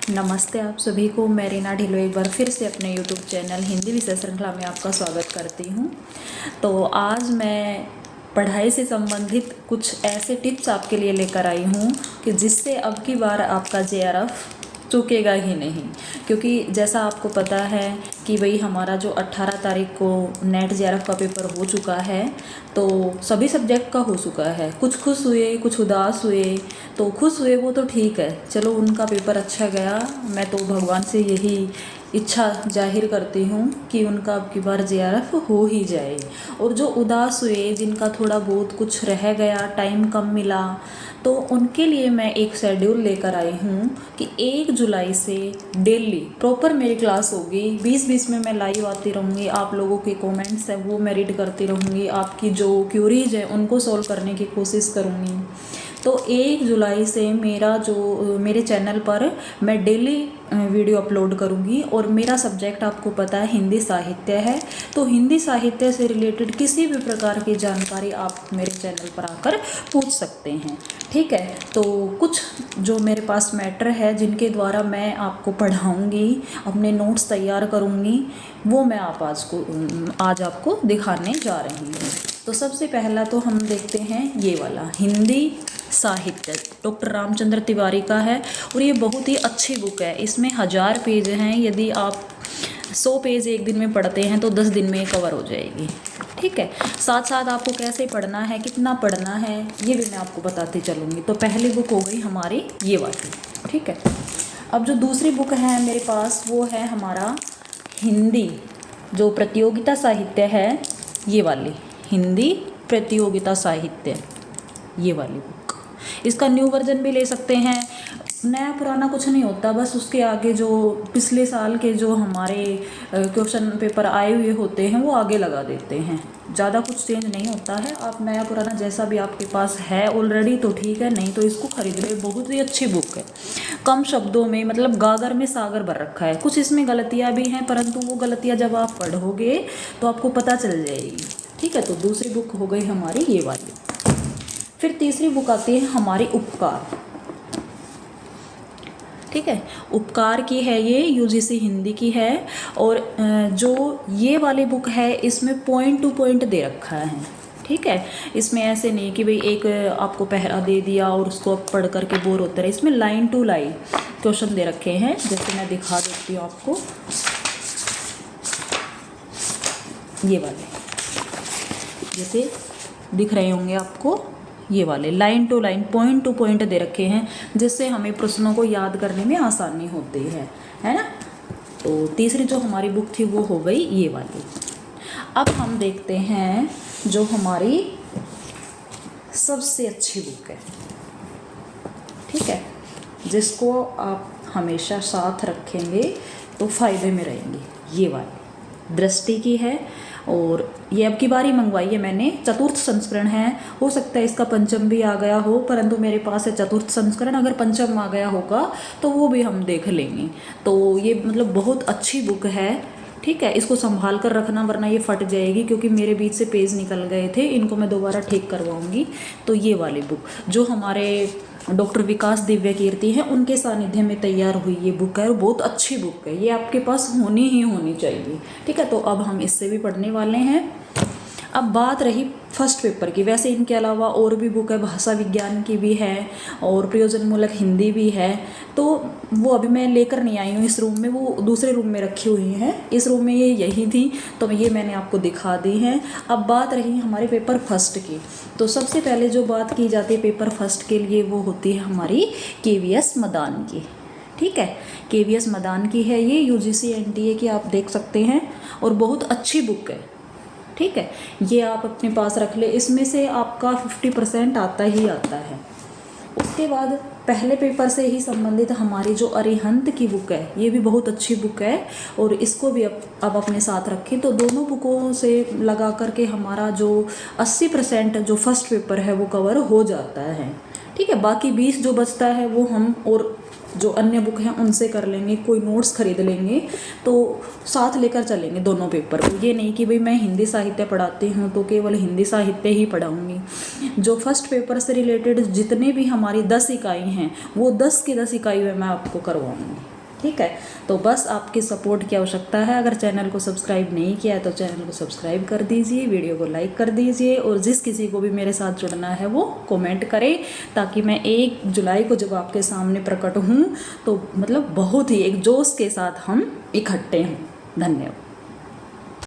नमस्ते आप सभी को। मैं रीना ढिल्लो एक बार फिर से अपने YouTube चैनल हिंदी विषय श्रृंखला में आपका स्वागत करती हूँ। तो आज मैं पढ़ाई से संबंधित कुछ ऐसे टिप्स आपके लिए लेकर आई हूँ कि जिससे अब की बार आपका JRF चूकेगा ही नहीं। क्योंकि जैसा आपको पता है कि भाई हमारा जो 18 तारीख को नेट JRF का पेपर हो चुका है, तो सभी सब्जेक्ट का हो चुका है। कुछ खुश हुए, कुछ उदास हुए। तो खुश हुए वो तो ठीक है, चलो उनका पेपर अच्छा गया। मैं तो भगवान से यही इच्छा जाहिर करती हूँ कि उनका अब की बार JRF हो ही जाए। और जो उदास हुए, जिनका थोड़ा बहुत कुछ रह गया, टाइम कम मिला, तो उनके लिए मैं एक शेड्यूल लेकर आई हूँ कि 1 जुलाई से डेली प्रॉपर मेरी क्लास होगी। 20-20 में मैं लाइव आती रहूँगी। आप लोगों के कमेंट्स हैं वो मैं रीड करती रहूँगी। आपकी जो क्यूरीज है उनको सॉल्व करने की कोशिश करूँगी। तो 1 जुलाई से मेरे चैनल पर मैं डेली वीडियो अपलोड करूँगी। और मेरा सब्जेक्ट आपको पता है हिंदी साहित्य है। तो हिंदी साहित्य से रिलेटेड किसी भी प्रकार की जानकारी आप मेरे चैनल पर आकर पूछ सकते हैं। ठीक है, तो कुछ जो मेरे पास मैटर है जिनके द्वारा मैं आपको पढ़ाऊँगी, अपने नोट्स तैयार करूँगी, वो मैं आज आपको दिखाने जा रही हूँ। तो सबसे पहला तो हम देखते हैं ये वाला हिंदी साहित्य, डॉक्टर रामचंद्र तिवारी का है। और ये बहुत ही अच्छी बुक है। इसमें 1000 पेज हैं। यदि आप 100 पेज एक दिन में पढ़ते हैं तो 10 दिन में कवर हो जाएगी। ठीक है, साथ साथ आपको कैसे पढ़ना है, कितना पढ़ना है, ये भी मैं आपको बताती चलूँगी। तो पहली बुक हो गई हमारी ये वाली। ठीक है, अब जो दूसरी बुक है मेरे पास वो है हमारा हिंदी जो प्रतियोगिता साहित्य है, ये वाली हिंदी प्रतियोगिता साहित्य, ये वाली बुक। इसका न्यू वर्जन भी ले सकते हैं। नया पुराना कुछ नहीं होता, बस उसके आगे जो पिछले साल के जो हमारे क्वेश्चन पेपर आए हुए होते हैं वो आगे लगा देते हैं। ज़्यादा कुछ चेंज नहीं होता है। आप नया पुराना जैसा भी आपके पास है ऑलरेडी तो ठीक है, नहीं तो इसको खरीद ले। बहुत ही अच्छी बुक है। कम शब्दों में, मतलब गागर में सागर भर रखा है। कुछ इसमें गलतियाँ भी हैं, परंतु वो गलतियाँ जब आप पढ़ोगे तो आपको पता चल जाएगी। ठीक है, तो दूसरी बुक हो गई हमारी ये वाली। फिर तीसरी बुक आती है हमारी उपकार। ठीक है, उपकार की है ये, UGC हिंदी की है। और जो ये वाली बुक है इसमें पॉइंट टू पॉइंट दे रखा है। ठीक है, इसमें ऐसे नहीं कि भाई एक आपको पहरा दे दिया और उसको आप पढ़ करके बोर होते रहे। इसमें लाइन टू लाइन क्वेश्चन दे रखे हैं। जैसे मैं दिखा देती हूँ आपको, ये वाले जैसे दिख रहे होंगे आपको, ये वाले line to line point to point दे रखे हैं, जिससे हमें प्रश्नों को याद करने में आसानी होती है ना। तो तीसरी जो हमारी बुक थी वो हो गई ये वाली। अब हम देखते हैं जो हमारी सबसे अच्छी बुक है। ठीक है, जिसको आप हमेशा साथ रखेंगे तो फायदे में रहेंगे, ये वाली दृष्टि की है। और ये अब की बारी मंगवाई है मैंने, चतुर्थ संस्करण है। हो सकता है इसका पंचम भी आ गया हो, परंतु मेरे पास है चतुर्थ संस्करण। अगर पंचम आ गया होगा तो वो भी हम देख लेंगे। तो ये मतलब बहुत अच्छी बुक है। ठीक है, इसको संभाल कर रखना वरना ये फट जाएगी, क्योंकि मेरे बीच से पेज निकल गए थे। इनको मैं दोबारा ठीक करवाऊंगी। तो ये वाली बुक जो हमारे डॉक्टर विकास दिव्य कीर्ति हैं उनके सानिध्य में तैयार हुई ये बुक है। और बहुत अच्छी बुक है, ये आपके पास होनी ही होनी चाहिए। ठीक है, तो अब हम इससे भी पढ़ने वाले हैं। अब बात रही फर्स्ट पेपर की। वैसे इनके अलावा और भी बुक है, भाषा विज्ञान की भी है और प्रयोजनमूलक हिंदी भी है। तो वो अभी मैं लेकर नहीं आई हूँ इस रूम में, वो दूसरे रूम में रखी हुई हैं। इस रूम में ये यही थी, तो ये मैंने आपको दिखा दी हैं। अब बात रही हमारे पेपर फर्स्ट की। तो सबसे पहले जो बात की जाती है पेपर फर्स्ट के लिए वो होती है हमारी KVS मदान की। ठीक है, KVS मदान की है ये, UGC NTA की आप देख सकते हैं। और बहुत अच्छी बुक है। ठीक है, ये आप अपने पास रख ले। इसमें से आपका 50% आता ही आता है। उसके बाद पहले पेपर से ही संबंधित हमारी जो अरिहंत की बुक है, ये भी बहुत अच्छी बुक है। और इसको भी अब अपने साथ रखें तो दोनों बुकों से लगा करके हमारा जो 80% जो फर्स्ट पेपर है वो कवर हो जाता है। ठीक है, बाकी 20 जो बचता है वो हम और जो अन्य बुक हैं उनसे कर लेंगे, कोई नोट्स खरीद लेंगे, तो साथ लेकर चलेंगे दोनों पेपर को। ये नहीं कि भाई मैं हिंदी साहित्य पढ़ाती हूँ तो केवल हिंदी साहित्य ही पढ़ाऊँगी। जो फर्स्ट पेपर से रिलेटेड जितने भी हमारी 10 इकाई हैं वो 10 की 10 इकाई में मैं आपको करवाऊँगी। ठीक है। तो बस आपकी सपोर्ट की आवश्यकता है। अगर चैनल को सब्सक्राइब नहीं किया है तो चैनल को सब्सक्राइब कर दीजिए, वीडियो को लाइक कर दीजिए, और जिस किसी को भी मेरे साथ जुड़ना है वो कमेंट करे, ताकि मैं 1 जुलाई को जब आपके सामने प्रकट हूँ तो मतलब बहुत ही एक जोश के साथ हम इकट्ठे हों। धन्यवाद।